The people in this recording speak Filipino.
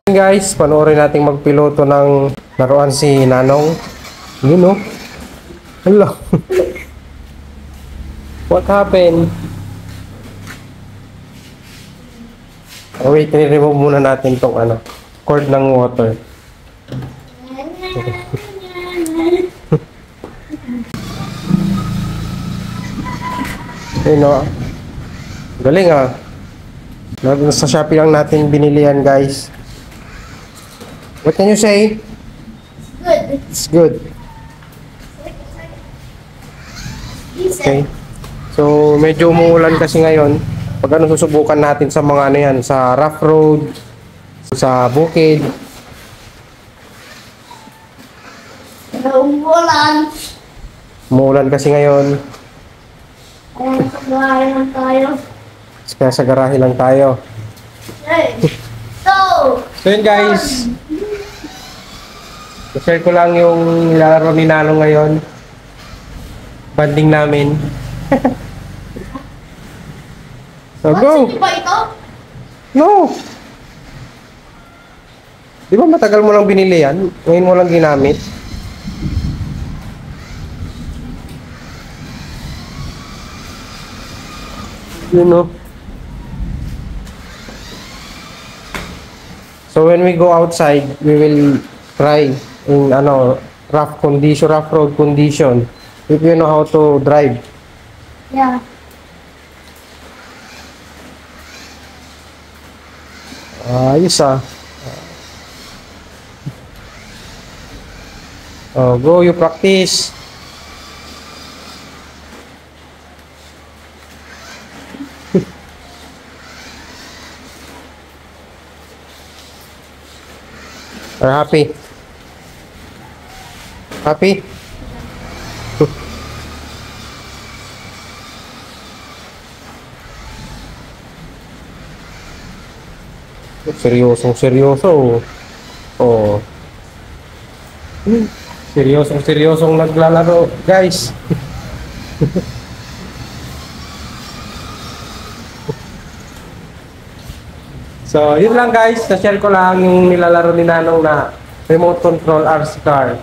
Guys, panoorin natin magpiloto ng laruan si Nanong. Yun no? Hello. What happened? Oh, wait, i-remove muna natin tong cord ng water. Ayun no? Galing ah. Sa Shopee lang natin binili yan, guys. What can you say? Good. It's good. Okay. So, medyo umuulan kasi ngayon. Pag susubukan natin sa mga yan, sa rough road, sa bukid. Umuulan. Umuulan kasi ngayon. Ayan, sa bahay lang tayo. Kaya sa garahe lang tayo. Hey. Go! So yun guys. I-share ko lang yung nilalaro ni Nanong ngayon. Banding namin. So go! Hindi ba ito? No! Di ba matagal mo lang binili yan? Ngayon mo lang ginamit? You know? So when we go outside, we will try in rough road condition. If you know how to drive. Yeah. Ayos ah. Oh, go, you practice. Are happy? Happy? Seryosong-seryoso. Oh. Seryosong-seryosong naglalaro, guys. So, yun lang guys. Na-share ko lang yung nilalaro ni Nanong na remote control RC car.